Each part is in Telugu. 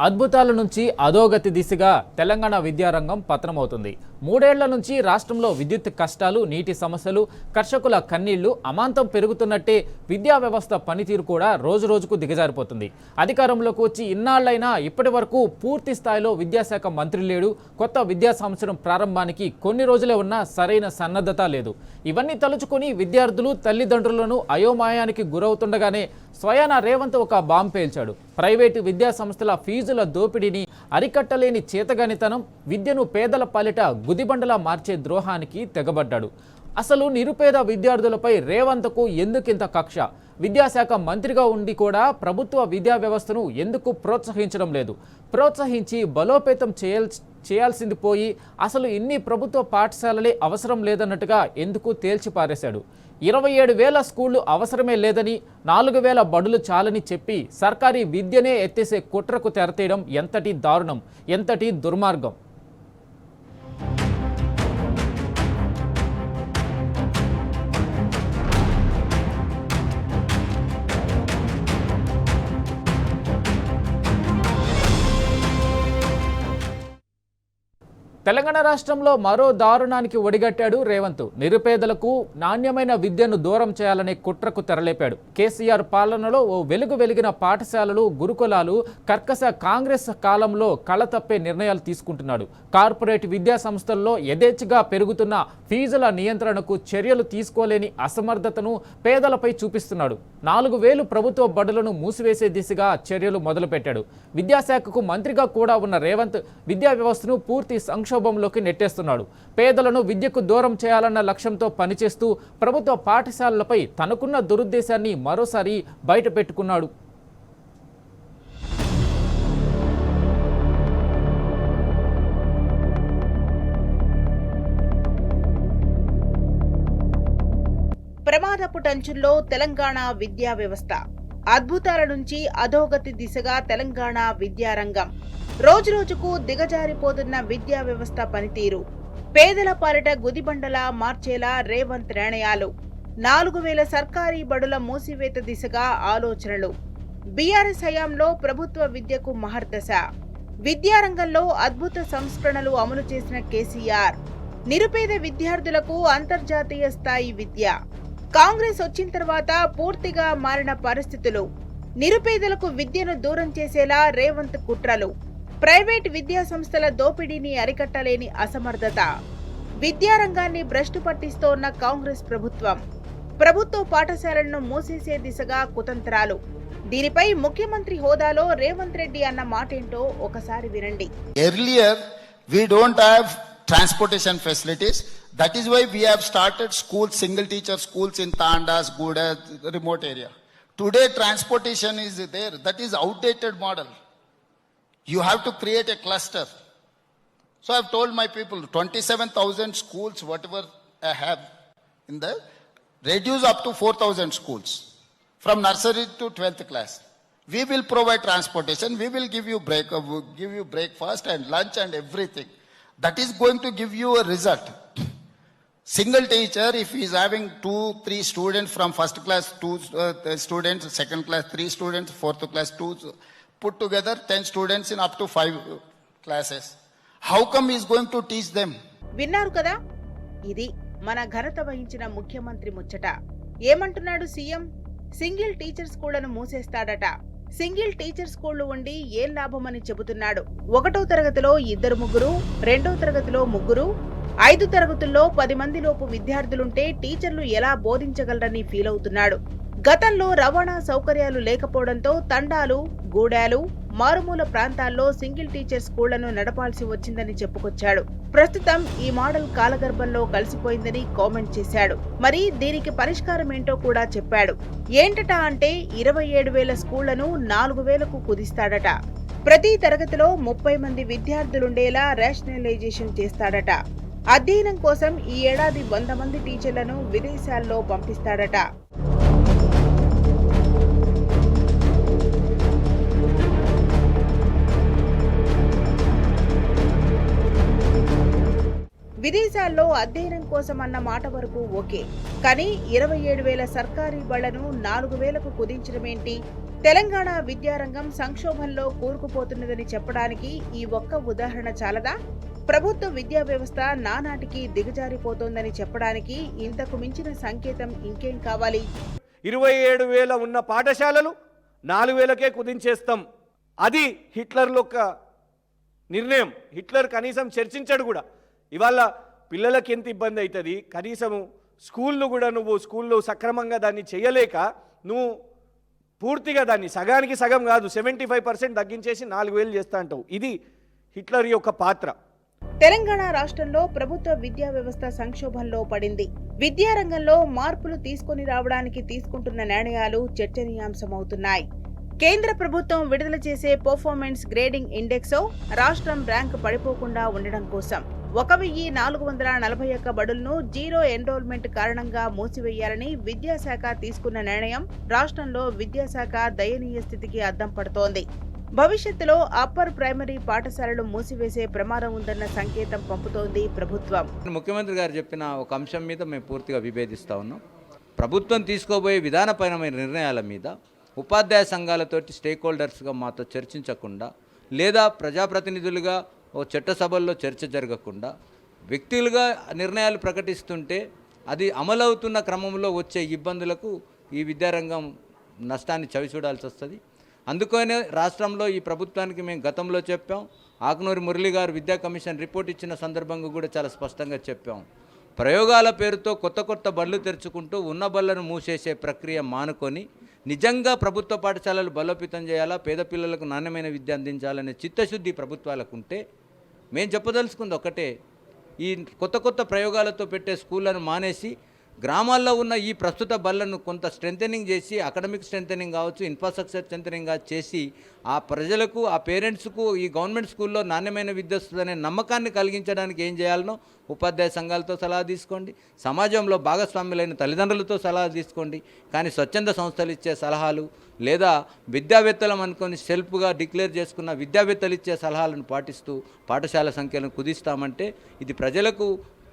అద్భుతాల నుంచి అధోగతి దిశగా తెలంగాణ విద్యారంగం పతనమవుతుంది. 3 ఏళ్ల నుంచి రాష్ట్రంలో విద్యుత్ కష్టాలు, నీటి సమస్యలు, కర్షకుల కన్నీళ్లు అమాంతం పెరుగుతున్నట్టే విద్యా వ్యవస్థ పనితీరు కూడా రోజురోజుకు దిగజారిపోతుంది. అధికారంలోకి వచ్చి ఇన్నాళ్లైనా ఇప్పటి వరకు పూర్తి స్థాయిలో విద్యాశాఖ మంత్రి లేడు. కొత్త విద్యా సంవత్సరం ప్రారంభానికి కొన్ని రోజులే ఉన్నా సరైన సన్నద్ధత లేదు. ఇవన్నీ తలుచుకుని విద్యార్థులు, తల్లిదండ్రులను అయోమయానికి గురవుతుండగానే స్వయాన రేవంత్ ఒక బాంబు పేల్చాడు. ప్రైవేటు విద్యా సంస్థల ఫీజుల దోపిడీని అరికట్టలేని చేతగానితనం, విద్యను పేదల పాలిట గుదిబండలా మార్చే ద్రోహానికి తెగబడ్డాడు. అసలు నిరుపేద విద్యార్థులపై రేవంత్కు ఎందుకింత కక్ష? విద్యాశాఖ మంత్రిగా ఉండి కూడా ప్రభుత్వ విద్యా వ్యవస్థను ఎందుకు ప్రోత్సహించడం లేదు? ప్రోత్సహించి బలోపేతం చేయాల్సింది పోయి అసలు ఇన్ని ప్రభుత్వ పాఠశాలలే అవసరం లేదన్నట్టుగా ఎందుకు తేల్చిపారేశాడు? 27,000 స్కూళ్లు అవసరమే లేదని, 4,000 బడులు చాలని చెప్పి సర్కారీ విద్యనే ఎత్తేసే కుట్రకు తెరతీయడం ఎంతటి దారుణం, ఎంతటి దుర్మార్గం! తెలంగాణ రాష్ట్రంలో మరో దారుణానికి ఒడిగట్టాడు రేవంత్. నిరుపేదలకు నాణ్యమైన విద్యను దూరం చేయాలనే కుట్రకు తెరలేపాడు. కేసీఆర్ పాలనలో ఓ వెలిగిన పాఠశాలలు, గురుకులాలు కర్కశ కాంగ్రెస్ కాలంలో కళతప్పే నిర్ణయాలు తీసుకుంటున్నాడు. కార్పొరేట్ విద్యా సంస్థల్లో యథేచ్ఛగా పెరుగుతున్న ఫీజుల నియంత్రణకు చర్యలు తీసుకోలేని అసమర్థతను పేదలపై చూపిస్తున్నాడు. 4,000 ప్రభుత్వ బడులను మూసివేసే దిశగా చర్యలు మొదలుపెట్టాడు. విద్యాశాఖకు మంత్రిగా కూడా ఉన్న రేవంత్ విద్యా వ్యవస్థను పూర్తి సంక్షోభంలోకి నెట్టేస్తున్నాడు. పేదలను విద్యకు దూరం చేయాలన్న లక్ష్యంతో పనిచేస్తూ ప్రభుత్వ పాఠశాలలపై తనకున్న దురుద్దేశాన్ని మరోసారి బయటపెట్టుకున్నాడు. ప్రమాదపు టంచుల్లో తెలంగాణ విద్యా వ్యవస్థ. అద్భుతాల నుంచి అధోగతి దిశగా తెలంగాణ విద్యారంగం. రోజురోజుకు దిగజారిపోతున్న విద్యా వ్యవస్థ పనితీరు, పేదల పాలిట గుదిబండలా మార్చేలా రేవంత్ నిర్ణయాలు, 4,000 సర్కారీ బడుల మూసివేత దిశగా ఆలోచనలు, బీఆర్ఎస్ హయాంలో ప్రభుత్వ విద్యకు మహర్దశ, విద్యారంగంలో అద్భుత సంస్కరణలు అమలు చేసిన కేసీఆర్, నిరుపేద విద్యార్థులకు అంతర్జాతీయ స్థాయి విద్య, కాంగ్రెస్ వచ్చిన తర్వాత పూర్తిగా మారిన పరిస్థితులు, నిరుపేదలకు విద్యను దూరం చేసేలా రేవంత్ కుట్రలు, ప్రైవేట్ విద్యా సంస్థల దోపిడీని అరికట్టలేని అసమర్థత, విద్యారంగాన్ని భ్రష్టు పట్టిస్తోన్న కాంగ్రెస్ ప్రభుత్వం, ప్రభుత్వ పాఠశాలలను మూసేసే దిశగా కుతంత్రాలు. దీనిపై ముఖ్యమంత్రి హోదాలో రేవంత్ రెడ్డి అన్న మాటేంటో ఒకసారి వినండి. Earlier we don't have transportation facilities. That is why we have started schools, single teacher schools in Tandas, Guda, remote area. Today transportation is there. That is outdated model. You have to create a cluster. So I have told my people 27,000 schools, whatever I have in the, reduce up to 4,000 schools from nursery to 12th class. We will provide transportation. We will give you breakfast and lunch and everything. That is going to give you a result. Single teacher, if he is having 2-3 students from first class, 2 students, second class 3 students, fourth class 2, put together 10 students in up to 5 classes. How come he is going to teach them? విన్నారు కదా, ఇది మన ఘనత వహించిన ముఖ్యమంత్రి ముచ్చట. ఏమంటున్నాడు సీఎం? సింగిల్ టీచర్ స్కూళ్లను మూసేస్తాడట. సింగిల్ టీచర్ స్కూళ్లు ఉండి ఏం లాభమని చెబుతున్నాడు. 1వ తరగతిలో 2-3, 2వ తరగతిలో 3, 5 తరగతుల్లో 10 మంది లోపు విద్యార్థులుంటే టీచర్లు ఎలా బోధించగలరని ఫీల్ అవుతున్నాడు. గతంలో రవాణా సౌకర్యాలు లేకపోవడంతో తండాలు, గూడాలు, మారుమూల ప్రాంతాల్లో సింగిల్ టీచర్ స్కూళ్లను నడపాల్సి వచ్చిందని చెప్పుకొచ్చాడు. ప్రస్తుతం ఈ మోడల్ కాలగర్భంలో కలిసిపోయిందని కామెంట్ చేశాడు. మరి దీనికి పరిష్కారం ఏంటో కూడా చెప్పాడు. ఏంటట అంటే 27,000 స్కూళ్లను 4,000కు కుదిస్తాడట. ప్రతి తరగతిలో 30 మంది విద్యార్థులుండేలా రేషనలైజేషన్ చేస్తాడట. అధ్యయనం కోసం ఈ ఏడాది 100 మంది టీచర్లను విదేశాల్లో పంపిస్తాడట. విదేశాల్లో అధ్యయనం కోసం అన్న మాట వరకు ఓకే, కానీ 27,000 సర్కారీ బళ్లను 4,000కు కుదించడమేంటి? తెలంగాణ విద్యారంగం సంక్షోభంలో కూరుకుపోతున్నదని చెప్పడానికి ఈ ఒక్క ఉదాహరణ చాలదా? ప్రభుత్వ విద్యా వ్యవస్థ నానాటికి దిగజారిపోతోందని చెప్పడానికి ఇంతకు మించిన సంకేతం ఇంకేం కావాలి? 27,000 ఉన్న పాఠశాలలు 4,000కే కుదించేస్తాం. అది హిట్లర్ యొక్క నిర్ణయం. హిట్లర్ కనీసం చర్చించడు కూడా. ఇవాళ పిల్లలకి ఎంత ఇబ్బంది అవుతుంది, కనీసము స్కూళ్ళు కూడా నువ్వు స్కూల్లో సక్రమంగా దాన్ని చేయలేక నువ్వు పూర్తిగా దాన్ని సగానికి సగం కాదు 75% తగ్గించేసి 4,000 చేస్తా అంటావు. ఇది హిట్లర్ యొక్క పాత్ర. తెలంగాణ రాష్ట్రంలో ప్రభుత్వ విద్యా వ్యవస్థ సంక్షోభంలో పడింది. విద్యారంగంలో మార్పులు తీసుకొని రావడానికి తీసుకుంటున్న నిర్ణయాలు చర్చనీయాంశమవుతున్నాయి. కేంద్ర ప్రభుత్వం విడుదల చేసే పర్ఫార్మెన్స్ గ్రేడింగ్ ఇండెక్స్ రాష్ట్రం ర్యాంకు పడిపోకుండా ఉండడం కోసం 1,441 బడులను జీరో ఎన్రోల్మెంట్ కారణంగా మూసివేయాలని విద్యాశాఖ తీసుకున్న నిర్ణయం రాష్ట్రంలో విద్యాశాఖ దయనీయ స్థితికి అద్దం పడుతోంది. భవిష్యత్తులో అప్పర్ ప్రైమరీ పాఠశాలలు మూసివేసే ప్రమాదం ఉందన్న సంకేతం పంపుతోంది ప్రభుత్వం. ముఖ్యమంత్రి గారు చెప్పిన ఒక అంశం మీద మేము పూర్తిగా విభేదిస్తూ ఉన్నాం. ప్రభుత్వం తీసుకోబోయే విధానపరమైన నిర్ణయాల మీద ఉపాధ్యాయ సంఘాలతోటి స్టేక్ హోల్డర్స్గా మాతో చర్చించకుండా, లేదా ప్రజాప్రతినిధులుగా ఓ చట్టసభల్లో చర్చ జరగకుండా వ్యక్తులుగా నిర్ణయాలు ప్రకటిస్తుంటే అది అమలవుతున్న క్రమంలో వచ్చే ఇబ్బందులకు ఈ విద్యారంగం నష్టాన్ని చవిచూడాల్సి వస్తుంది. అందుకనే రాష్ట్రంలో ఈ ప్రభుత్వానికి మేము గతంలో చెప్పాం. ఆకునూరి మురళి గారు విద్యా కమిషన్ రిపోర్ట్ ఇచ్చిన సందర్భంగా కూడా చాలా స్పష్టంగా చెప్పాం. ప్రయోగాల పేరుతో కొత్త బళ్ళు తెరుచుకుంటూ ఉన్న బళ్ళను మూసేసే ప్రక్రియ మానుకొని నిజంగా ప్రభుత్వ పాఠశాలలు బలోపేతం చేయాలా, పేద పిల్లలకు నాణ్యమైన విద్య అందించాలనే చిత్తశుద్ధి ప్రభుత్వాలకు ఉంటే మేము చెప్పదలుచుకుంది ఒకటే, ఈ కొత్త ప్రయోగాలతో పెట్టే స్కూళ్ళను మానేసి గ్రామాల్లో ఉన్న ఈ ప్రస్తుత బళ్ళను కొంత స్ట్రెంథెనింగ్ చేసి, అకాడమిక్ స్ట్రెంథెనింగ్ కావచ్చు, ఇన్ఫ్రాస్ట్రక్చర్ స్ట్రెంథెనింగ్ చేసి ఆ ప్రజలకు, ఆ పేరెంట్స్కు ఈ గవర్నమెంట్ స్కూల్లో నాణ్యమైన విద్య వస్తుందనే నమ్మకాన్ని కలిగించడానికి ఏం చేయాలనో ఉపాధ్యాయ సంఘాలతో సలహా తీసుకోండి, సమాజంలో భాగస్వాములైన తల్లిదండ్రులతో సలహా తీసుకోండి. కానీ స్వచ్ఛంద సంస్థలు ఇచ్చే సలహాలు లేదా విద్యావేత్తలం అనుకొని సెల్ఫ్గా డిక్లేర్ చేసుకున్న విద్యావేత్తలు ఇచ్చే సలహాలను పాటిస్తూ పాఠశాల సంఖ్యలను కుదిస్తామంటే ఇది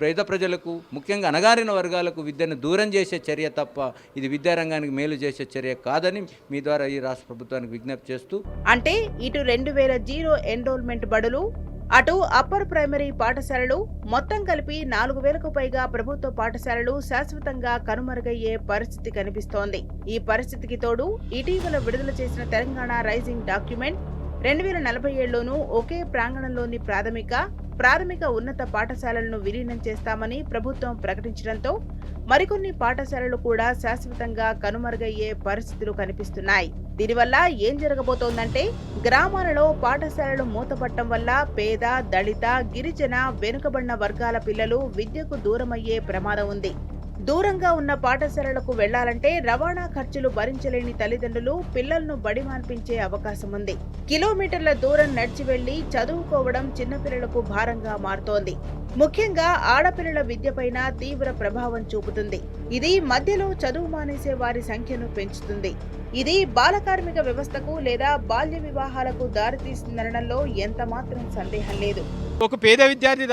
పేద ప్రజలకు, ముఖ్యంగా అణగారిన వర్గాలకు విద్యను దూరం చేసే చర్య తప్ప ఇది విద్యారంగానికి మేలు చేసే చర్య కాదని మీ ద్వారా ఈ రాష్ట్ర ప్రభుత్వానికి విజ్ఞప్తి చేస్తూ, అంటే ఇటు 2,000 జీరో ఎన్రోల్మెంట్ బడులు, అటు అప్పర్ ప్రైమరీ పాఠశాలలు మొత్తం కలిపి 4,000కు పైగా ప్రభుత్వ పాఠశాలలు శాశ్వతంగా కనుమరుగయ్యే పరిస్థితి కనిపిస్తోంది. ఈ పరిస్థితికి తోడు ఇటీవల విడుదల చేసిన తెలంగాణ రైజింగ్ డాక్యుమెంట్ 2047లోనూ ఒకే ప్రాంగణంలోని ప్రాథమిక ఉన్నత పాఠశాలలను విలీనం చేస్తామని ప్రభుత్వం ప్రకటించడంతో మరికొన్ని పాఠశాలలు కూడా శాశ్వతంగా కనుమరుగయ్యే పరిస్థితులు కనిపిస్తున్నాయి. దీనివల్ల ఏం జరగబోతోందంటే గ్రామాలలో పాఠశాలలు మూతపట్టడం వల్ల పేద, దళిత, గిరిజన, వెనుకబడిన వర్గాల పిల్లలు విద్యకు దూరమయ్యే ప్రమాదం ఉంది. దూరంగా ఉన్న పాఠశాలలకు వెళ్లాలంటే రవాణా ఖర్చులు భరించలేని తల్లిదండ్రులు పిల్లలను బడి మాన్పించే అవకాశం ఉంది. కిలోమీటర్ల దూరం నడిచి వెళ్లి చదువుకోవడం చిన్నపిల్లలకు భారంగా మారుతోంది. ముఖ్యంగా ఆడపిల్లల విద్యపైన తీవ్ర ప్రభావం చూపుతుంది. ఇది మధ్యలో చదువు మానేసే వారి సంఖ్యను పెంచుతుంది. ఇది బాలకార్మిక వ్యవస్థకు లేదా బాల్య వివాహాలకు దారితీస్తుందనడంలో ఎంత మాత్రం సందేహం లేదు. ఒక పేద విద్యార్థి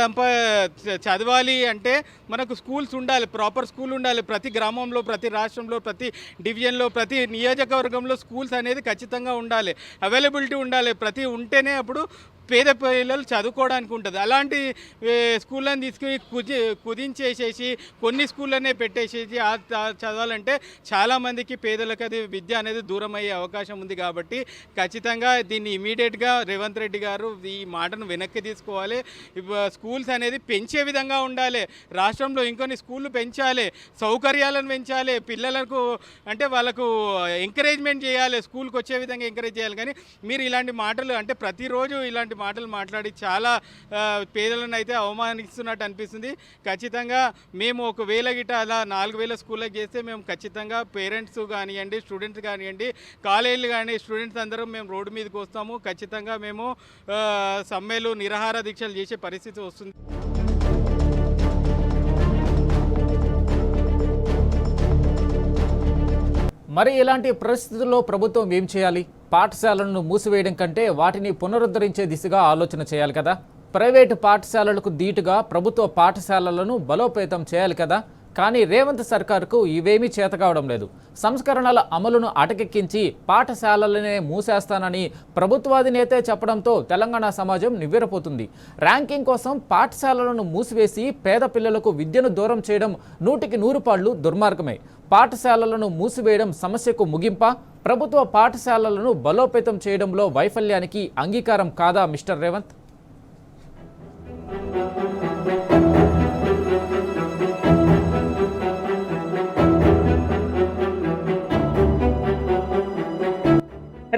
చదవాలి అంటే మనకు స్కూల్స్ ఉండాలి, ప్రాపర్ స్కూల్ ఉండాలి. ప్రతి గ్రామంలో, ప్రతి రాష్ట్రంలో, ప్రతి డివిజన్లో, ప్రతి నియోజకవర్గంలో స్కూల్స్ అనేది ఖచ్చితంగా ఉండాలి, అవైలబిలిటీ ఉండాలి. ప్రతి ఉంటేనే అప్పుడు పేద పిల్లలు చదువుకోవడానికి ఉంటుంది. అలాంటి స్కూళ్ళని తీసుకుని కుదించేసేసి కొన్ని స్కూళ్ళనే పెట్టేసేసి చదవాలంటే చాలామందికి పేదలకు అది విద్య అనేది దూరం అయ్యే అవకాశం ఉంది. కాబట్టి ఖచ్చితంగా దీన్ని ఇమీడియట్గా రేవంత్ రెడ్డి గారు ఈ మాటను వెనక్కి తీసుకోవాలి. స్కూల్స్ అనేది పెంచే విధంగా ఉండాలి. రాష్ట్రంలో ఇంకొన్ని స్కూళ్ళు పెంచాలి, సౌకర్యాలను పెంచాలి, పిల్లలకు అంటే వాళ్ళకు ఎంకరేజ్మెంట్ చేయాలి, స్కూల్కి వచ్చే విధంగా ఎంకరేజ్ చేయాలి. కానీ మీరు ఇలాంటి మాటలు అంటే ప్రతిరోజు ఇలాంటి మాటలు మాట్లాడి చాలా పేదలను అయితే అవమానిస్తున్నట్టు అనిపిస్తుంది. ఖచ్చితంగా మేము ఒకవేళ గిట్ట అలా 4,000 స్కూళ్ళకి చేస్తే మేము ఖచ్చితంగా పేరెంట్స్ కానివ్వండి, స్టూడెంట్స్ కానివ్వండి, కాలేజీలు కానీ స్టూడెంట్స్ అందరం మేము రోడ్డు మీదకి వస్తాము. ఖచ్చితంగా మేము సమ్మెలు, నిరాహార దీక్షలు చేసే పరిస్థితి వస్తుంది. మరి ఇలాంటి పరిస్థితుల్లో ప్రభుత్వం ఏం చేయాలి? పాఠశాలలను మూసివేయడం కంటే వాటిని పునరుద్ధరించే దిశగా ఆలోచన చేయాలి కదా. ప్రైవేటు పాఠశాలలకు ధీటుగా ప్రభుత్వ పాఠశాలలను బలోపేతం చేయాలి కదా. కానీ రేవంత్ సర్కార్కు ఇవేమీ చేతకావడం లేదు. సంస్కరణల అమలును అటకెక్కించి పాఠశాలలనే మూసేస్తానని ప్రభుత్వాధినేతే చెప్పడంతో తెలంగాణ సమాజం నివ్వెరపోతుంది. ర్యాంకింగ్ కోసం పాఠశాలలను మూసివేసి పేద పిల్లలకు విద్యను దూరం చేయడం 100% దుర్మార్గమే. పాఠశాలలను మూసివేయడం సమస్యకు ముగింపా? ప్రభుత్వ పాఠశాలలను బలోపేతం చేయడంలో వైఫల్యానికి అంగీకారం కాదా మిస్టర్ రేవంత్?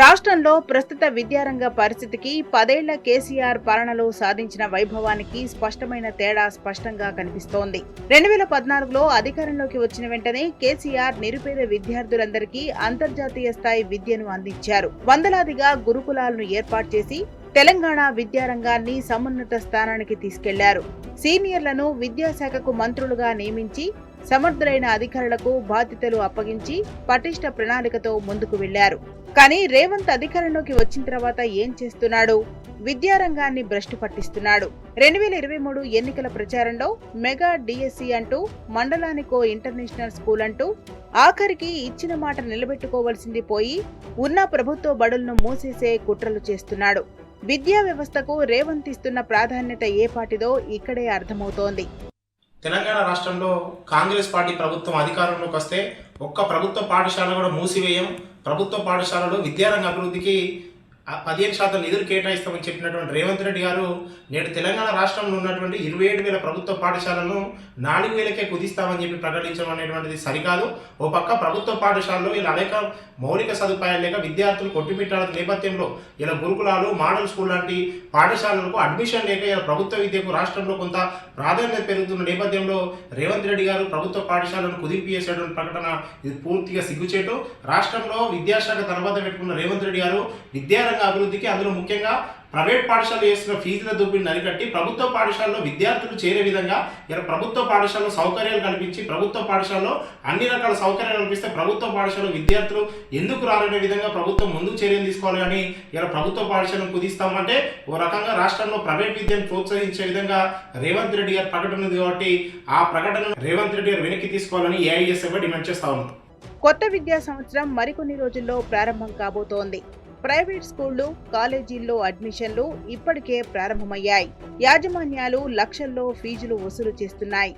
రాష్ట్రంలో ప్రస్తుత విద్యారంగ పరిస్థితికి 10 ఏళ్ల కేసీఆర్ పాలనలో సాధించిన వైభవానికి స్పష్టమైన తేడా స్పష్టంగా కనిపిస్తోంది. 2014లో అధికారంలోకి వచ్చిన వెంటనే కేసీఆర్ నిరుపేద విద్యార్థులందరికీ అంతర్జాతీయ స్థాయి విద్యను అందించారు. వందలాదిగా గురుకులాలను ఏర్పాటు చేసి తెలంగాణ విద్యారంగాన్ని సమున్నత స్థానానికి తీసుకెళ్లారు. సీనియర్లను విద్యాశాఖకు మంత్రులుగా నియమించి సమర్థులైన అధికారులకు బాధ్యతలు అప్పగించి పటిష్ట ప్రణాళికతో ముందుకు వెళ్లారు. కానీ రేవంత్ అధికారంలోకి వచ్చిన తర్వాత ఏం చేస్తున్నాడు? విద్యారంగాన్ని భ్రష్టు పట్టిస్తున్నాడు. 2023 ఎన్నికల ప్రచారంలో మెగా డిఎస్సి అంటూ, మండలానికో ఇంటర్నేషనల్ స్కూల్ అంటూ ఆఖరికి ఇచ్చిన మాట నిలబెట్టుకోవాల్సింది పోయి ఉన్న ప్రభుత్వ బడులను మూసేసే కుట్రలు చేస్తున్నాడు. విద్యా వ్యవస్థకు రేవంత్ ఇస్తున్న ప్రాధాన్యత ఏ పాటిదో ఇక్కడే అర్థమవుతోంది. తెలంగాణ రాష్ట్రంలో కాంగ్రెస్ పార్టీ ప్రభుత్వం అధికారంలోకి వస్తే ఒక్క ప్రభుత్వ పాఠశాల కూడా మూసివేయం, ప్రభుత్వ పాఠశాలలో విద్యారంగ అభివృద్ధికి 15% నిధులు కేటాయిస్తామని చెప్పినటువంటి రేవంత్ రెడ్డి గారు నేడు తెలంగాణ రాష్ట్రంలో ఉన్నటువంటి 27,000 ప్రభుత్వ పాఠశాలను 4,000కే కుదిస్తామని చెప్పి ప్రకటించడం అనేటువంటిది సరికాదు. ఓ పక్క ప్రభుత్వ పాఠశాలలో ఇలా అనేక మౌలిక సదుపాయాలు లేక విద్యార్థులు కొట్టుమిట్టాల నేపథ్యంలో ఇలా గురుకులాలు, మోడల్ స్కూల్ లాంటి పాఠశాలలకు అడ్మిషన్ లేక ఇలా ప్రభుత్వ విద్యకు రాష్ట్రంలో కొంత ప్రాధాన్యత పెరుగుతున్న నేపథ్యంలో రేవంత్ రెడ్డి గారు ప్రభుత్వ పాఠశాలను కుదింపు చేసేటువంటి ప్రకటన ఇది పూర్తిగా సిగ్గుచేటు. రాష్ట్రంలో విద్యాశాఖ తన వద్ద పెట్టుకున్న రేవంత్ రెడ్డి గారు విద్యారంగ అభివృద్ధికి, అందులో ముఖ్యంగా ప్రైవేట్ పాఠశాలలు చేస్తున్న ఫీజుల దోపిడీని అరికట్టి ప్రభుత్వ పాఠశాలలో విద్యార్థులు చేరే విధంగా ఇలా ప్రభుత్వ పాఠశాలలో సౌకర్యాలు కల్పించి, ప్రభుత్వ పాఠశాలలో అన్ని రకాల సౌకర్యాలు కల్పిస్తే ప్రభుత్వ పాఠశాలలో విద్యార్థులు ఎందుకు రాలనే విధంగా ప్రభుత్వం ముందుకు చర్యలు తీసుకోవాలి. కానీ ఇలా ప్రభుత్వ పాఠశాలను కుదిస్తామంటే ఓ రకంగా రాష్ట్రంలో ప్రైవేట్ విద్యను ప్రోత్సహించే విధంగా రేవంత్ రెడ్డి గారు ప్రకటన ఉంది. కాబట్టి ఆ ప్రకటనను రేవంత్ రెడ్డి గారు వెనక్కి తీసుకోవాలని ఏఐఎస్ఎఫ్ డిమాండ్ చేస్తా ఉన్నాం. కొత్త విద్యా సంవత్సరం మరికొన్ని రోజుల్లో ప్రారంభం కాబోతోంది. ప్రైవేట్ స్కూళ్లు, కాలేజీల్లో అడ్మిషన్లు ఇప్పటికే ప్రారంభమయ్యాయి. యాజమాన్యాలు లక్షల్లో ఫీజులు వసూలు చేస్తున్నాయి.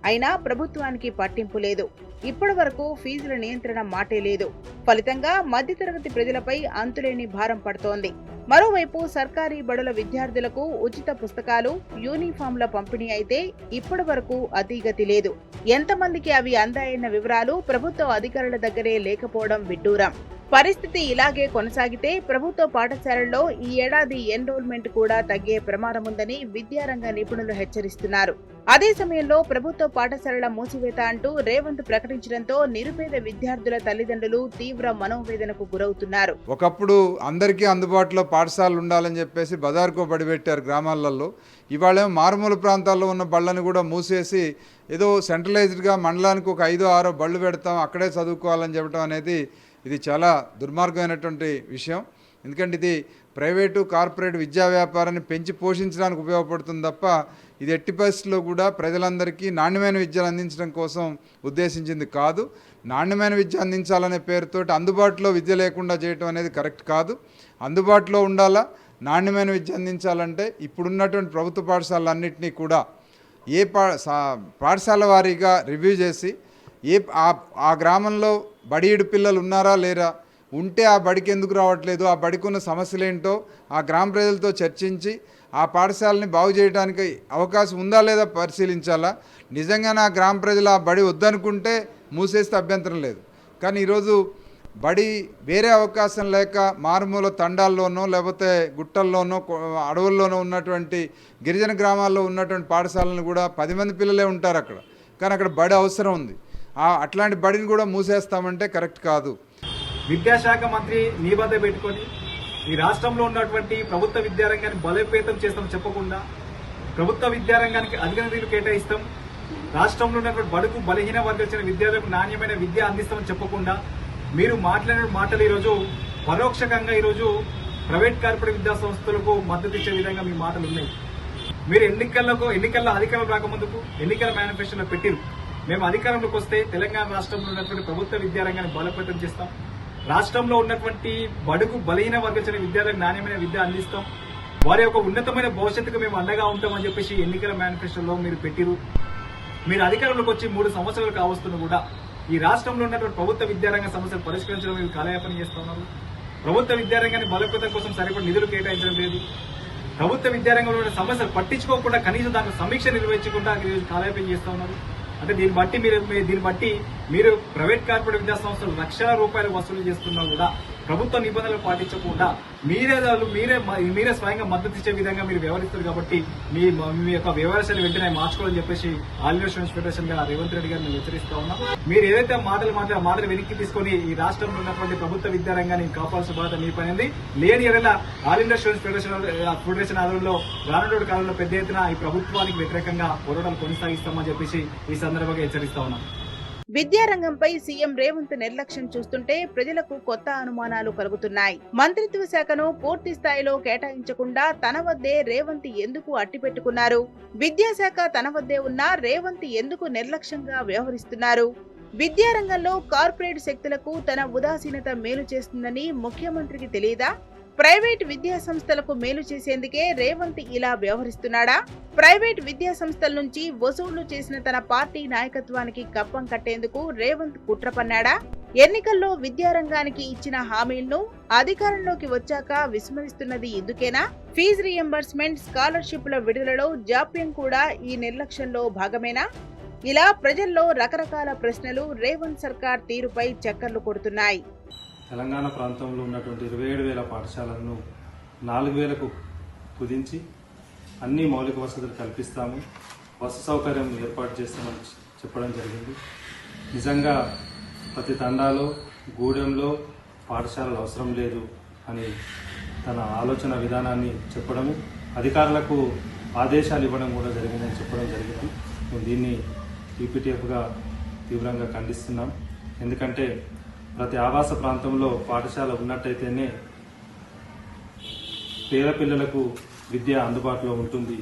అయినా ప్రభుత్వానికి పట్టింపు లేదు. ఇప్పటి వరకు ఫీజుల నియంత్రణ మాటే లేదు. ఫలితంగా మధ్యతరగతి ప్రజలపై అంతులేని భారం పడుతోంది. మరోవైపు సర్కారీ బడుల విద్యార్థులకు ఉచిత పుస్తకాలు, యూనిఫామ్ల పంపిణీ అయితే ఇప్పటి వరకు అతీగతి లేదు. ఎంతమందికి అవి అందాయన్న వివరాలు ప్రభుత్వ అధికారుల దగ్గరే లేకపోవడం విడ్డూరం. పరిస్థితి ఇలాగే కొనసాగితే ప్రభుత్వ పాఠశాలల్లో ఈ ఏడాది ఎన్రోల్మెంట్ కూడా తగ్గే ప్రమాదముందని విద్యారంగ నిపుణులు హెచ్చరిస్తున్నారు. అదే సమయంలో ప్రభుత్వ పాఠశాలల మూసివేత అంటూ రేవంత్ ప్రకటించడంతో నిరుపేద విద్యార్థుల తల్లిదండ్రులు తీవ్ర మనోవేదనకు గురవుతున్నారు. ఒకప్పుడు అందరికీ అందుబాటులో పాఠశాలలు ఉండాలని చెప్పేసి బజార్కో బడి పెట్టారు గ్రామాలలో. ఇవాళేమో మారుమూల ప్రాంతాల్లో ఉన్న బళ్ళని కూడా మూసేసి ఏదో సెంట్రలైజ్డ్గా మండలానికి ఒక 5-6 బళ్ళు పెడతాం, అక్కడే చదువుకోవాలని చెప్పడం అనేది ఇది చాలా దుర్మార్గమైనటువంటి విషయం. ఎందుకంటే ఇది ప్రైవేటు, కార్పొరేట్ విద్యా వ్యాపారాన్ని పెంచి పోషించడానికి ఉపయోగపడుతుంది తప్ప ఇది ఎట్టి పరిస్థితుల్లో కూడా ప్రజలందరికీ నాణ్యమైన విద్యను అందించడం కోసం ఉద్దేశించింది కాదు. నాణ్యమైన విద్య అందించాలనే పేరుతో అందుబాటులో విద్య లేకుండా చేయటం అనేది కరెక్ట్ కాదు. అందుబాటులో ఉండాలా, నాణ్యమైన విద్య అందించాలంటే ఇప్పుడున్నటువంటి ప్రభుత్వ పాఠశాలన్నింటినీ కూడా పాఠశాల వారీగా రివ్యూ చేసి ఆ గ్రామంలో బడియుడు పిల్లలు ఉన్నారా లేరా, ఉంటే ఆ బడికి ఎందుకు రావట్లేదు, ఆ బడికి ఉన్న సమస్యలు ఏంటో ఆ గ్రామ ప్రజలతో చర్చించి ఆ పాఠశాలని బాగు చేయడానికి అవకాశం ఉందా లేదా పరిశీలించాలా. నిజంగానే ఆ గ్రామ ప్రజలు ఆ బడి వద్దనుకుంటే మూసేస్తే అభ్యంతరం లేదు. కానీ ఈరోజు బడి వేరే అవకాశం లేక మారుమూల తండాల్లోనో లేకపోతే గుట్టల్లోనో అడవుల్లోనో ఉన్నటువంటి గిరిజన గ్రామాల్లో ఉన్నటువంటి పాఠశాలను కూడా 10 మంది పిల్లలే ఉంటారు అక్కడ. కానీ అక్కడ బడి అవసరం ఉంది. అట్లాంటి బడిని కూడా మూసేస్తామంటే కరెక్ట్ కాదు. విద్యాశాఖ మంత్రి నీ వద్ద పెట్టుకొని ఈ రాష్ట్రంలో ఉన్నటువంటి ప్రభుత్వ విద్యారంగాన్ని బలోపేతం చేస్తామని చెప్పకుండా, ప్రభుత్వ విద్యారంగానికి అధిక నిధులు కేటాయిస్తాం, రాష్ట్రంలో ఉన్నటువంటి బడుగు బలహీన వర్గాల విద్యార్థులకు నాణ్యమైన విద్య అందిస్తామని చెప్పకుండా మీరు మాట్లాడిన మాటలు ఈరోజు పరోక్షకంగా ఈరోజు ప్రైవేట్ కార్పొరేట్ విద్యా సంస్థలకు మద్దతు ఇచ్చే విధంగా మీ మాటలు ఉన్నాయి. మీరు ఎన్నికల్లో అధికారం రాకముందుకు ఎన్నికల మేనిఫెస్టోలో పెట్టిరు మేము అధికారంలోకి వస్తే తెలంగాణ రాష్ట్రంలో ఉన్నటువంటి ప్రభుత్వ విద్యారంగాన్ని బలోపేతం చేస్తాం. రాష్ట్రంలో ఉన్నటువంటి బడుగు బలహీన వర్గం విద్యార్థులకు నాణ్యమైన విద్య అందిస్తాం. వారి యొక్క ఉన్నతమైన భవిష్యత్తుకు మేము అండగా ఉంటామని చెప్పేసి ఎన్నికల మేనిఫెస్టోలో మీరు పెట్టిరు. మీరు అధికారంలోకి వచ్చి 3 సంవత్సరాలు కావస్తున్నా కూడా ఈ రాష్ట్రంలో ఉన్నటువంటి ప్రభుత్వ విద్యారంగ సమస్యలు పరిష్కరించడం మీరు కాలయాపన చేస్తున్నారు. ప్రభుత్వ విద్యారంగాన్ని బలోపేతం కోసం సరిపడ నిధులు కేటాయించడం లేదు. ప్రభుత్వ విద్యారంగంలో ఉన్న సమస్యలు పట్టించుకోకుండా కనీసం దాని సమీక్ష నిర్వహించకుండా కాలయాపన చేస్తూ ఉన్నారు. అంటే దీన్ని బట్టి మీరు ప్రైవేట్ కార్పొరేట్ విద్యా సంస్థలు లక్షల రూపాయలు వసూలు చేస్తున్నా కూడా ప్రభుత్వ నిబంధనలు పాటించకుండా మీరే స్వయంగా మద్దతు ఇచ్చే విధంగా మీరు వ్యవహరిస్తారు. కాబట్టి మీ యొక్క వ్యవహారాన్ని వెంటనే మార్చుకోవాలని చెప్పేసి ఆల్ ఇండియా స్టూడెంట్స్ ఫెడరేషన్ గా రేవంత్ రెడ్డి గారిని హెచ్చరిస్తా ఉన్నాం. మీరు ఏదైతే మాటలు వెనక్కి తీసుకుని ఈ రాష్ట్రంలో ఉన్నటువంటి ప్రభుత్వ విద్యారంగాన్ని కాపాల్సిన బాధ్యత మీ పైంది. లేని ఏదైనా ఆల్ ఇండియా స్టూడెంట్స్ ఫెడరేషన్ ఆధ్వర్యంలో రానున్న కాలంలో పెద్ద ఎత్తున ఈ ప్రభుత్వానికి వ్యతిరేకంగా పోరాటాలు కొనసాగిస్తామని చెప్పేసి ఈ సందర్భంగా హెచ్చరిస్తా ఉన్నాం. విద్యారంగంపై సీఎం రేవంత్ నిర్లక్ష్యం చూస్తుంటే ప్రజలకు కొత్త అనుమానాలు కలుగుతున్నాయి. మంత్రిత్వ శాఖను పూర్తి స్థాయిలో కేటాయించకుండా తన వద్దే రేవంత్ ఎందుకు అట్టిపెట్టుకున్నారు? విద్యాశాఖ తన వద్దే ఉన్నా రేవంత్ ఎందుకు నిర్లక్ష్యంగా వ్యవహరిస్తున్నారు? విద్యారంగంలో కార్పొరేట్ శక్తులకు తన ఉదాసీనత మేలు చేస్తుందని ముఖ్యమంత్రికి తెలియదా? ప్రైవేట్ విద్యా సంస్థలకు మేలు చేసేందుకే రేవంత్ ఇలా వ్యవహరిస్తున్నాడా? ప్రైవేట్ విద్యా సంస్థల నుంచి వసూళ్లు చేసిన తన పార్టీ నాయకత్వానికి కప్పం కట్టేందుకు రేవంత్ కుట్ర పన్నాడా? ఎన్నికల్లో విద్యారంగానికి ఇచ్చిన హామీలను అధికారంలోకి వచ్చాక విస్మరిస్తున్నది ఎందుకేనా? ఫీజు రీయింబర్స్మెంట్, స్కాలర్షిప్ల విడుదలలో జాప్యం కూడా ఈ నిర్లక్ష్యంలో భాగమేనా? ఇలా ప్రజల్లో రకరకాల ప్రశ్నలు రేవంత్ సర్కార్ తీరుపై చక్కర్లు కొడుతున్నాయి. తెలంగాణ ప్రాంతంలో ఉన్నటువంటి 27,000 పాఠశాలలను 4,000కు కుదించి అన్ని మౌలిక వసతులు కల్పిస్తాము, బస్సు సౌకర్యం ఏర్పాటు చేస్తామని చెప్పడం జరిగింది. నిజంగా ప్రతి తండాలో గూడెంలో పాఠశాలలు అవసరం లేదు అని తన ఆలోచన విధానాన్ని చెప్పడము, అధికారులకు ఆదేశాలు ఇవ్వడం కూడా జరిగిందని చెప్పడం జరిగింది. మేము దీన్ని ఈపీటీఎఫ్గా తీవ్రంగా ఖండిస్తున్నాం. ఎందుకంటే ప్రతి ఆవాస ప్రాంతంలో పాఠశాల ఉన్నట్టయితేనే పేద పిల్లలకు విద్య అందుబాటులో ఉంటుంది.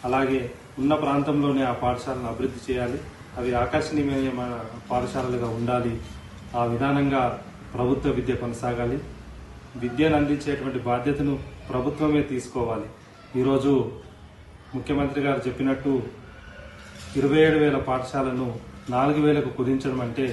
అలాగే ఉన్న ప్రాంతంలోనే ఆ పాఠశాలను అభివృద్ధి చేయాలి, అవి ఆకర్షణీయమైన పాఠశాలలుగా ఉండాలి. ఆ విధానంగా ప్రభుత్వ విద్య కొనసాగాలి. విద్యను అందించేటువంటి బాధ్యతను ప్రభుత్వమే తీసుకోవాలి. ఈరోజు ముఖ్యమంత్రి గారు చెప్పినట్టు 27,000 పాఠశాలను 4,000కు కుదించడం అంటే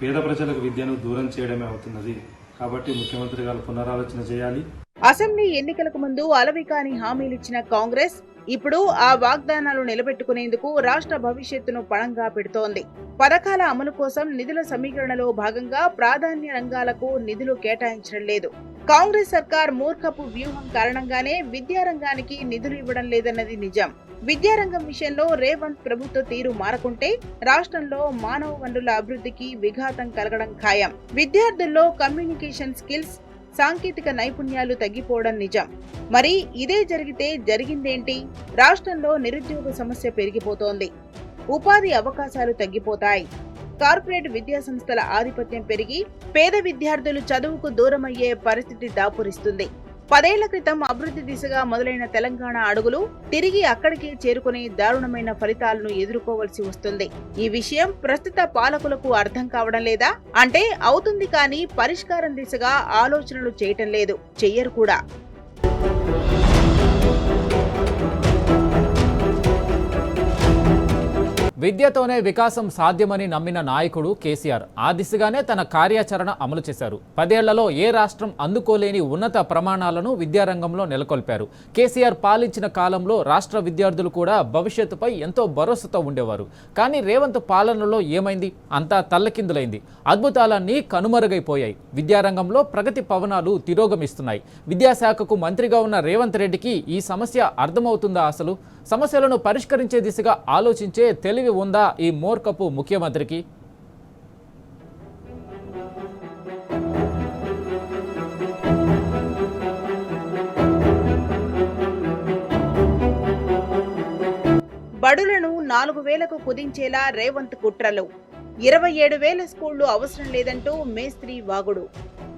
పేద ప్రజలకు విద్యను దూరం చేయడమే అవుతున్నది. కాబట్టి ముఖ్యమంత్రి గారు పునరాలోచన చేయాలి. అసెంబ్లీ ఎన్నికలకు ముందు అలవికాని హామీలిచ్చిన కాంగ్రెస్ ఇప్పుడు ఆ వాగ్దానాలు నిలబెట్టుకునేందుకు రాష్ట్ర భవిష్యత్తును పణంగా పెడుతోంది. పథకాల అమలు కోసం నిధుల సమీకరణలో భాగంగా ప్రాధాన్య రంగాలకు నిధులు కేటాయించడం లేదు. కాంగ్రెస్ సర్కార్ మూర్ఖపు వ్యూహం కారణంగానే విద్యారంగానికి నిధులు ఇవ్వడం లేదన్నది నిజం. విద్యారంగం విషయంలో రేవంత్ ప్రభుత్వ తీరు మారకుంటే రాష్ట్రంలో మానవ వనరుల అభివృద్ధికి విఘాతం కలగడం ఖాయం. విద్యార్థుల్లో కమ్యూనికేషన్ స్కిల్స్, సాంకేతిక నైపుణ్యాలు తగ్గిపోవడం నిజం. మరి ఇదే జరిగితే జరిగిందేంటి? రాష్ట్రంలో నిరుద్యోగ సమస్య పెరిగిపోతోంది, ఉపాధి అవకాశాలు తగ్గిపోతాయి, కార్పొరేట్ విద్యా సంస్థల ఆధిపత్యం పెరిగి పేద విద్యార్థులు చదువుకు దూరమయ్యే పరిస్థితి దాపురిస్తుంది. 10 ఏళ్ల క్రితం అభివృద్ధి దిశగా మొదలైన తెలంగాణ అడుగులు తిరిగి అక్కడికే చేరుకునే దారుణమైన ఫలితాలను ఎదుర్కోవలసి వస్తుంది. ఈ విషయం ప్రస్తుత పాలకులకు అర్థం కావడం లేదా? అంటే అవుతుంది కానీ పరిష్కారం దిశగా ఆలోచనలు చేయటం లేదు, చెయ్యరు కూడా. విద్యతోనే వికాసం సాధ్యమని నమ్మిన నాయకుడు కేసీఆర్ ఆ దిశగానే తన కార్యాచరణ అమలు చేశారు. 10 ఏళ్లలో ఏ రాష్ట్రం అందుకోలేని ఉన్నత ప్రమాణాలను విద్యారంగంలో నెలకొల్పారు. కేసీఆర్ పాలించిన కాలంలో రాష్ట్ర విద్యార్థులు కూడా భవిష్యత్తుపై ఎంతో భరోసాతో ఉండేవారు. కానీ రేవంత్ పాలనలో ఏమైంది? అంతా తల్లకిందులైంది. అద్భుతాలన్నీ కనుమరుగైపోయాయి. విద్యారంగంలో ప్రగతి పవనాలు తిరోగమిస్తున్నాయి. విద్యాశాఖకు మంత్రిగా ఉన్న రేవంత్ రెడ్డికి ఈ సమస్య అర్థమవుతుందా? అసలు సమస్యలను పరిష్కరించే దిశగా ఆలోచించే తెలివి ఉందా ఈ మూర్ఖపు ముఖ్యమంత్రికి? బడులను 4,000కు కుదించేలా రేవంత్ కుట్రలు. 27,000 స్కూళ్లు అవసరం లేదంటూ మేస్త్రి వాగుడు.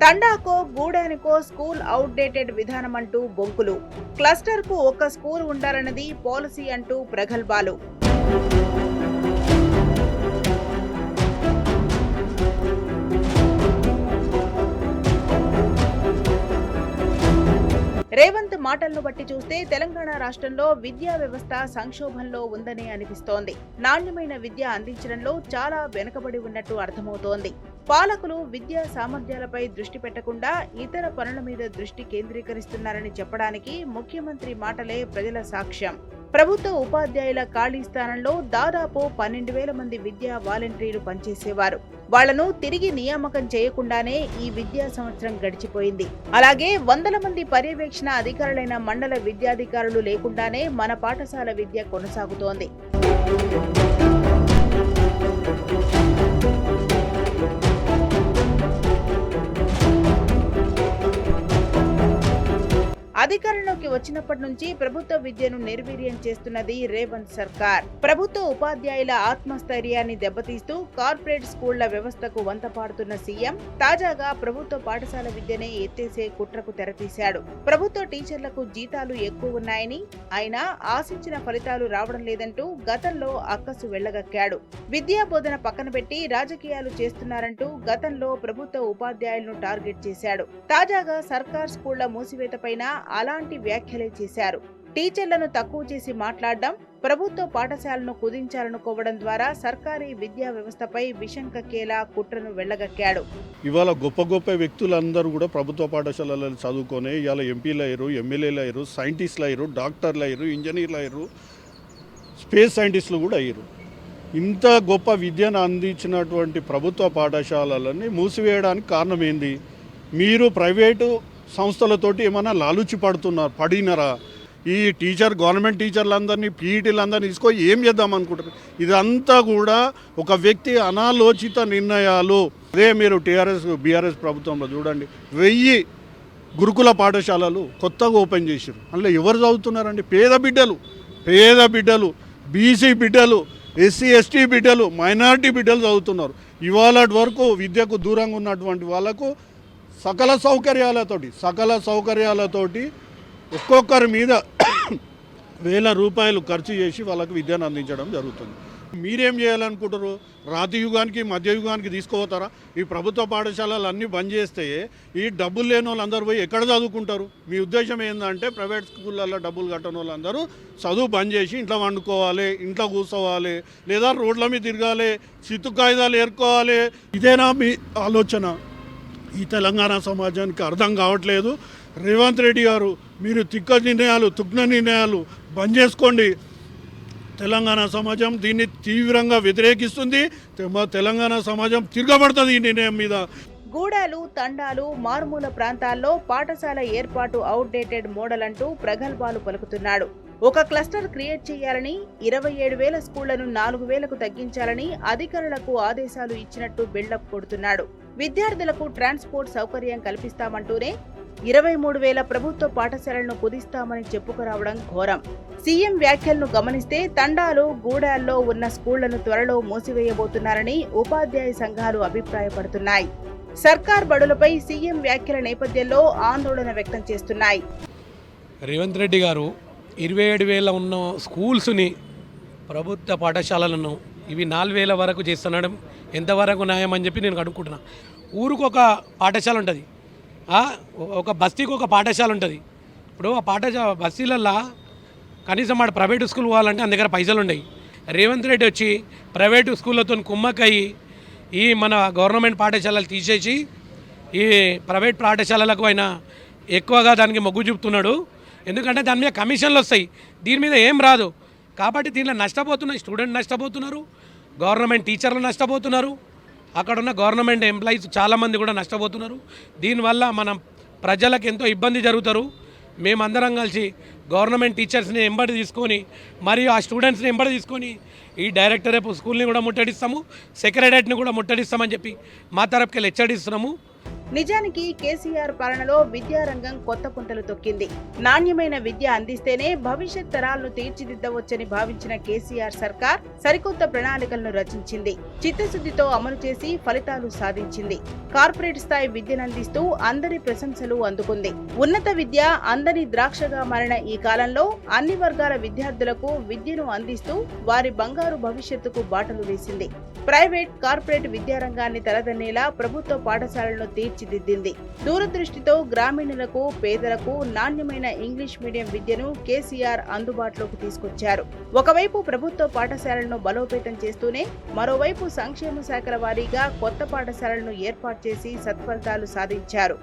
తండాకో గూడానికో స్కూల్ అవుట్డేటెడ్ విధానమంటూ బొంకులు. క్లస్టర్కు ఒక స్కూల్ ఉండాలన్నది పాలసీ అంటూ ప్రగల్భాలు. రేవంత్ మాటలను బట్టి చూస్తే తెలంగాణ రాష్ట్రంలో విద్యా వ్యవస్థ సంక్షోభంలో ఉందని అనిపిస్తోంది. నాణ్యమైన విద్య అందించడంలో చాలా వెనుకబడి ఉన్నట్టు అర్థమవుతోంది. పాలకులు విద్యా సామర్థ్యాలపై దృష్టి పెట్టకుండా ఇతర పనుల మీద దృష్టి కేంద్రీకరిస్తున్నారని చెప్పడానికి ముఖ్యమంత్రి మాటలే ప్రజల సాక్ష్యం. ప్రభుత్వ ఉపాధ్యాయుల ఖాళీ స్థానంలో దాదాపు 12,000 మంది విద్యా వాలంటీర్లు పనిచేసేవారు. వాళ్లను తిరిగి నియామకం చేయకుండానే ఈ విద్యా సంవత్సరం గడిచిపోయింది. అలాగే 100 మంది పర్యవేక్షణ అధికారులైన మండల విద్యాధికారులు లేకుండానే మన పాఠశాల విద్య కొనసాగుతోంది. అధికారంలోకి వచ్చినప్పటి నుంచి ప్రభుత్వ విద్యను నిర్వీర్యం చేస్తున్నది రేవంత్ సర్కార్. ప్రభుత్వ ఉపాధ్యాయుల ఆత్మస్థైర్యాన్ని దెబ్బతీస్తూ కార్పొరేట్ స్కూళ్ల వ్యవస్థకు వంతపాడుతున్న సీఎం తాజాగా ప్రభుత్వ పాఠశాల విద్యనే ఎత్తేసే కుట్రకు తెరతీశాడు. ప్రభుత్వ టీచర్లకు జీతాలు ఎక్కువ ఉన్నాయని, అయినా ఆశించిన ఫలితాలు రావడం లేదంటూ గతంలో అక్కసు వెళ్లగక్కాడు. విద్యా బోధన పక్కన పెట్టి రాజకీయాలు చేస్తున్నారంటూ గతంలో ప్రభుత్వ ఉపాధ్యాయులను టార్గెట్ చేశాడు. తాజాగా సర్కార్ స్కూళ్ల మూసివేతపైన అలాంటి వ్యాఖ్యలే చేశారు. టీచర్లను తక్కువ చేసి మాట్లాడడం, ప్రభుత్వ పాఠశాలను కుదించాలనుకోవడం ద్వారా సర్కారీ విద్యా వ్యవస్థపై విషం కక్కేలా కుట్రను వెళ్లగక్కాడు. ఇవాళ గొప్ప గొప్ప వ్యక్తులందరూ కూడా ప్రభుత్వ పాఠశాలలో చదువుకొని ఇవాళ ఎంపీలు అయ్యారు, ఎమ్మెల్యేలు అయ్యారు, సైంటిస్టులు అయ్యారు, డాక్టర్లు అయ్యారు, ఇంజనీర్లు అయ్యారు, స్పేస్ సైంటిస్టులు కూడా అయ్యారు. ఇంత గొప్ప విద్యను అందించినటువంటి ప్రభుత్వ పాఠశాలలని మూసివేయడానికి కారణం ఏంది? మీరు ప్రైవేటు సంస్థలతోటి ఏమైనా లాలుచి పడినారా? ఈ గవర్నమెంట్ టీచర్లందరినీ పీఈటీలందరినీ తీసుకొని ఏం చేద్దాం అనుకుంటారు? ఇదంతా కూడా ఒక వ్యక్తి అనాలోచిత నిర్ణయాలు. అదే మీరు బీఆర్ఎస్ ప్రభుత్వంలో చూడండి, 1000 గురుకుల పాఠశాలలు కొత్తగా ఓపెన్ చేశారు. అందులో ఎవరు చదువుతున్నారండి? పేద బిడ్డలు, బీసీ బిడ్డలు, ఎస్సీ ఎస్టీ బిడ్డలు, మైనారిటీ బిడ్డలు చదువుతున్నారు. ఇవాళ వరకు విద్యకు దూరంగా ఉన్నటువంటి వాళ్ళకు సకల సౌకర్యాలతోటి ఒక్కొక్కరి మీద 1000 రూపాయలు ఖర్చు చేసి వాళ్ళకు విద్యను అందించడం జరుగుతుంది. మీరేం చేయాలనుకుంటారు? రాతి యుగానికి మధ్యయుగానికి తీసుకుపోతారా? ఈ ప్రభుత్వ పాఠశాలలు అన్నీ బంద్ చేస్తే ఈ డబ్బులు లేని వాళ్ళందరూ పోయి ఎక్కడ చదువుకుంటారు? మీ ఉద్దేశం ఏంటంటే ప్రైవేట్ స్కూళ్ళల్లో డబ్బులు కట్టని వాళ్ళందరూ చదువు బంద్ చేసి ఇంట్లో వండుకోవాలి, ఇంట్లో కూర్చోవాలి, లేదా రోడ్ల మీద తిరగాలి, చిత్తు కాగితాలు ఏరుకోవాలి. ఇదేనా మీ ఆలోచన? ఈ తెలంగాణ సమాజానికి అర్థం కావట్లేదు. రేవంత్ రెడ్డి గారు, మీరు తుగ్న నిర్ణయాలు బంద్ చేసుకోండి. తెలంగాణ సమాజం దీన్ని తీవ్రంగా వ్యతిరేకిస్తుంది. తెలంగాణ సమాజం తిరగబడుతుంది ఈ నిర్ణయం మీద. గూడాలు, తండాలు, మారుమూల ప్రాంతాల్లో పాఠశాల ఏర్పాటు అవుట్డేటెడ్ మోడల్ అంటూ ప్రగల్భాలు పలుకుతున్నాడు. ఒక క్లస్టర్ క్రియేట్ చేయాలని, 27,000 స్కూళ్లను 4,000కు తగ్గించాలని అధికారులకు ఆదేశాలు ఇచ్చినట్టు బిల్డప్ కొడుతున్నాడు. విద్యార్థులకు ట్రాన్స్పోర్ట్ సౌకర్యం కల్పిస్తామంటూనే 23,000 ప్రభుత్వ పాఠశాలలను కుదిస్తామని చెప్పుకురావడం ఘోరం. సీఎం వ్యాఖ్యలను గమనిస్తే తండాలు, గూడాల్లో ఉన్న స్కూళ్లను త్వరలో మూసివేయబోతున్నారని ఉపాధ్యాయ సంఘాలు అభిప్రాయపడుతున్నాయి. సర్కార్ బడులపై సీఎం వ్యాఖ్యల నేపథ్యంలో ఆందోళన వ్యక్తం చేస్తున్నాయి. రేవంత్ రెడ్డి గారు 27,000 ఉన్న స్కూల్స్ని, ప్రభుత్వ పాఠశాలలను ఇవి 4,000 వరకు చేస్తున్నాడు. ఎంతవరకు న్యాయం అని చెప్పి నేను అనుకుంటున్నా. ఊరికి ఒక పాఠశాల ఉంటుంది, ఒక బస్తీకి ఒక పాఠశాల ఉంటుంది. ఇప్పుడు ఆ బస్తీలల్లో కనీసం వాడు ప్రైవేటు స్కూల్ పోవాలంటే ఆయన దగ్గర పైసలు ఉన్నాయి. రేవంత్ రెడ్డి వచ్చి ప్రైవేటు స్కూళ్ళతో కుమ్మక్కయ్యి ఈ మన గవర్నమెంట్ పాఠశాలలు తీసేసి ఈ ప్రైవేట్ పాఠశాలలకు ఆయన ఎక్కువగా దానికి మొగ్గు చూపుతున్నాడు. ఎందుకంటే దాని మీద కమిషన్లు వస్తాయి, దీని మీద ఏం రాదు. కాబట్టి దీనిలో నష్టపోతున్నాయి స్టూడెంట్ నష్టపోతున్నారు, గవర్నమెంట్ టీచర్లు నష్టపోతున్నారు, అక్కడ ఉన్న గవర్నమెంట్ ఎంప్లాయీస్ చాలామంది కూడా నష్టపోతున్నారు. దీనివల్ల మనం ప్రజలకు ఎంతో ఇబ్బంది జరుగుతారు. మేమందరం కలిసి గవర్నమెంట్ టీచర్స్ని ఎంబడి తీసుకొని మరియు ఆ స్టూడెంట్స్ని ఎంబడి తీసుకొని ఈ డైరెక్టరేట్ స్కూల్ని కూడా ముట్టడిస్తాము, సెక్రటరియట్ని కూడా ముట్టడిస్తామని చెప్పి మా తరపుకి హెచ్చరిస్తున్నాము. నిజానికి కేసీఆర్ పాలనలో విద్యారంగం కొత్త పుంతలు తొక్కింది. నాణ్యమైన విద్య అందిస్తేనే భవిష్యత్ తరాలను తీర్చిదిద్దవచ్చని భావించిన కేసీఆర్ సర్కార్ సరికొత్త ప్రణాళికలను రచించింది. చిత్తశుద్ధితో అమలు చేసి ఫలితాలు సాధించింది. కార్పొరేట్ స్థాయి విద్యనందిస్తూ అందరి ప్రశంసలు అందుకుంది. ఉన్నత విద్య అందని ద్రాక్షగా మారిన ఈ కాలంలో అన్ని వర్గాల విద్యార్థులకు విద్యను అందిస్తూ వారి బంగారు భవిష్యత్తుకు బాటలు వేసింది. ప్రైవేట్, కార్పొరేట్ విద్యారంగాన్ని తలదన్నేలా ప్రభుత్వ పాఠశాలను తీర్చి తీర్చిదిద్దింది. దూరదృష్టితో గ్రామీణులకు, పేదలకు నాణ్యమైన ఇంగ్లీష్ మీడియం విద్యను కేసీఆర్ అందుబాటులోకి తీసుకొచ్చారు. ఒకవైపు ప్రభుత్వ పాఠశాలలను బలోపేతం చేస్తూనే మరోవైపు సంక్షేమ శాఖల వారీగా కొత్త పాఠశాలలను ఏర్పాటు చేసి సత్ఫలితాలు సాధించారు.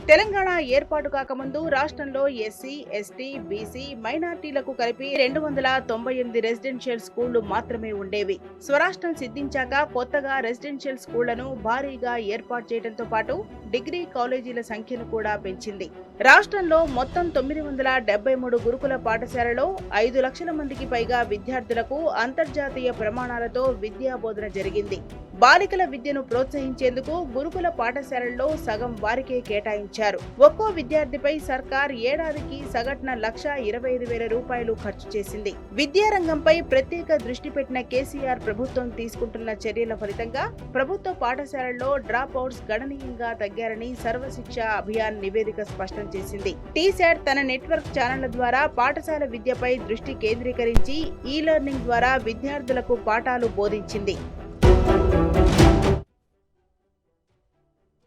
తెలంగాణ ఏర్పాటు కాకముందు రాష్ట్రంలో ఎస్సీ, ఎస్టీ, బీసీ, మైనార్టీలకు కలిపి 298 రెసిడెన్షియల్ స్కూళ్లు మాత్రమే ఉండేవి. స్వరాష్ట్రం సిద్ధించాక కొత్తగా రెసిడెన్షియల్ స్కూళ్లను భారీగా ఏర్పాటు చేయడంతో పాటు డిగ్రీ కాలేజీల సంఖ్యను కూడా పెంచింది. రాష్ట్రంలో మొత్తం 973 గురుకుల పాఠశాలలో 5 లక్షల మందికి పైగా విద్యార్థులకు అంతర్జాతీయ ప్రమాణాలతో విద్యా బోధన జరిగింది. బాలికల విద్యను ప్రోత్సహించేందుకు గురుకుల పాఠశాలల్లో సగం వారికే కేటాయించారు. ఒక్కో విద్యార్థిపై సర్కార్ ఏడాదికి సగటున 1,25,000 రూపాయలు ఖర్చు చేసింది. విద్యారంగంపై ప్రత్యేక దృష్టి పెట్టిన కేసీఆర్ ప్రభుత్వం తీసుకుంటున్న చర్యల ఫలితంగా ప్రభుత్వ పాఠశాలల్లో డ్రాప్ అవుట్స్ గణనీయంగా తగ్గారని సర్వశిక్ష అభియాన్ నివేదిక స్పష్టం చేసింది. టీశాట్ తన నెట్వర్క్ ఛానళ్ల ద్వారా పాఠశాల విద్యపై దృష్టి కేంద్రీకరించి ఈ లెర్నింగ్ ద్వారా విద్యార్థులకు పాఠాలు బోధించింది.